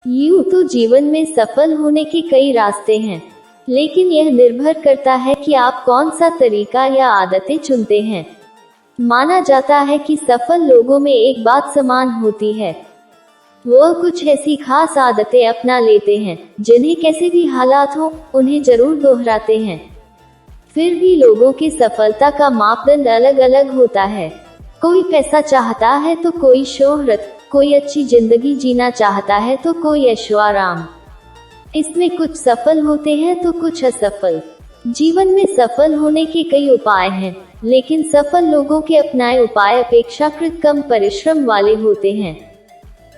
यूं तो जीवन में सफल होने के कई रास्ते हैं, लेकिन यह निर्भर करता है कि आप कौन सा तरीका या आदतें चुनते हैं। माना जाता है कि सफल लोगों में एक बात समान होती है, वो कुछ ऐसी खास आदतें अपना लेते हैं जिन्हें कैसे भी हालात हो उन्हें जरूर दोहराते हैं। फिर भी लोगों की सफलता का मापदंड अलग अलग होता है। कोई पैसा चाहता है तो कोई शोहरत, कोई अच्छी जिंदगी जीना चाहता है तो कोई ऐशो आराम। इसमें कुछ सफल होते हैं तो कुछ असफल। जीवन में सफल होने के कई उपाय हैं, लेकिन सफल लोगों के अपनाए उपाय अपेक्षाकृत कम परिश्रम वाले होते हैं।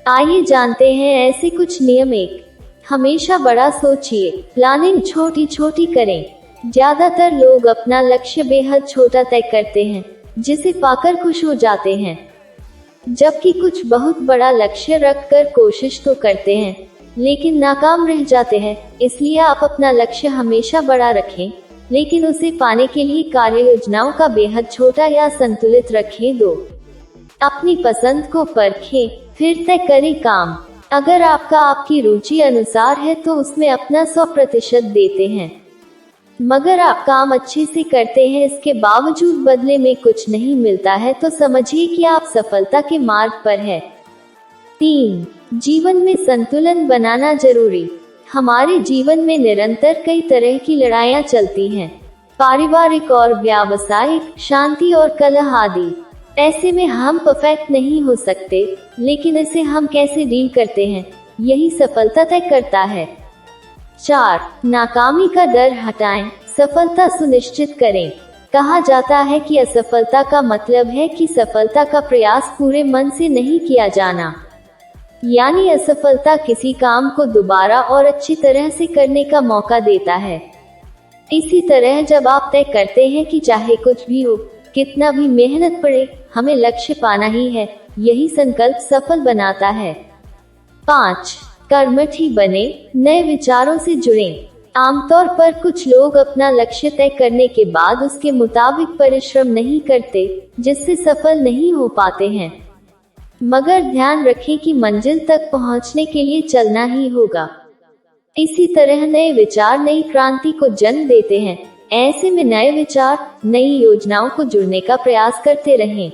आइए जानते हैं ऐसे कुछ नियम। एक, हमेशा बड़ा सोचिए, प्लानिंग छोटी छोटी करें। ज्यादातर लोग अपना लक्ष्य बेहद छोटा तय करते हैं, जिसे पाकर खुश हो जाते हैं, जबकि कुछ बहुत बड़ा लक्ष्य रखकर कोशिश तो करते हैं लेकिन नाकाम रह जाते हैं। इसलिए आप अपना लक्ष्य हमेशा बड़ा रखें, लेकिन उसे पाने के लिए कार्य योजनाओं का बेहद छोटा या संतुलित रखें। दो, अपनी पसंद को परखें, फिर तय करें काम। अगर आपका आपकी रुचि अनुसार है तो उसमें अपना 100% देते हैं, मगर आप काम अच्छे से करते हैं, इसके बावजूद बदले में कुछ नहीं मिलता है, तो समझिए कि आप सफलता के मार्ग पर हैं। 3, जीवन में संतुलन बनाना जरूरी। हमारे जीवन में निरंतर कई तरह की लड़ाइयाँ चलती हैं, पारिवारिक और व्यावसायिक, शांति और कलह आदि। ऐसे में हम परफेक्ट नहीं हो सकते, लेकिन इसे हम कैसे डील करते हैं, यही सफलता तय करता है। 4, नाकामी का डर हटाएं, सफलता सुनिश्चित करें। कहा जाता है कि असफलता का मतलब है कि सफलता का प्रयास पूरे मन से नहीं किया जाना। यानी असफलता किसी काम को दोबारा और अच्छी तरह से करने का मौका देता है। इसी तरह जब आप तय करते हैं कि चाहे कुछ भी हो, कितना भी मेहनत पड़े, हमें लक्ष्य पाना ही है, यही संकल्प सफल बनाता है। 5, कर्मठ ही बने, नए विचारों से जुड़ें। आमतौर पर कुछ लोग अपना लक्ष्य तय करने के बाद उसके मुताबिक परिश्रम नहीं करते, जिससे सफल नहीं हो पाते हैं। मगर ध्यान रखें कि मंजिल तक पहुंचने के लिए चलना ही होगा। इसी तरह नए विचार नई क्रांति को जन्म देते हैं। ऐसे में नए विचार, नई योजनाओं को जुड़ने का प्रयास करते रहें।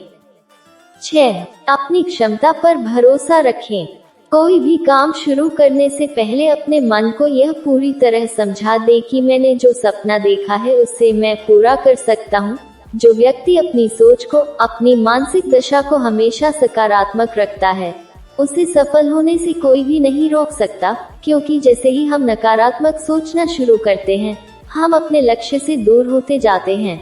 6, अपनी क्षमता पर भरोसा रखें। कोई भी काम शुरू करने से पहले अपने मन को यह पूरी तरह समझा दे कि मैंने जो सपना देखा है उसे मैं पूरा कर सकता हूँ। जो व्यक्ति अपनी सोच को, अपनी मानसिक दशा को हमेशा सकारात्मक रखता है, उसे सफल होने से कोई भी नहीं रोक सकता, क्योंकि जैसे ही हम नकारात्मक सोचना शुरू करते हैं, हम अपने लक्ष्य से दूर होते जाते हैं।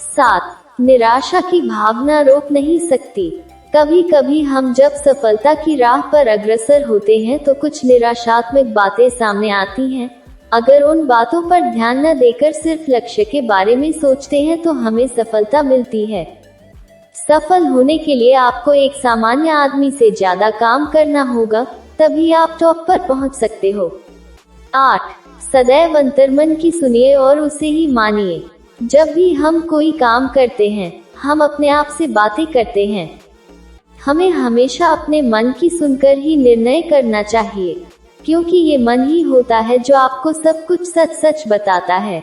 7, निराशा की भावना रोक नहीं सकती। कभी कभी हम जब सफलता की राह पर अग्रसर होते हैं तो कुछ निराशात्मक बातें सामने आती हैं। अगर उन बातों पर ध्यान न देकर सिर्फ लक्ष्य के बारे में सोचते हैं तो हमें सफलता मिलती है। सफल होने के लिए आपको एक सामान्य आदमी से ज्यादा काम करना होगा, तभी आप टॉप पर पहुंच सकते हो। 8, सदैव अंतर्मन की सुनिए और उसे ही मानिए। जब भी हम कोई काम करते हैं, हम अपने आप से बातें करते हैं। हमें हमेशा अपने मन की सुनकर ही निर्णय करना चाहिए, क्योंकि ये मन ही होता है जो आपको सब कुछ सच सच बताता है।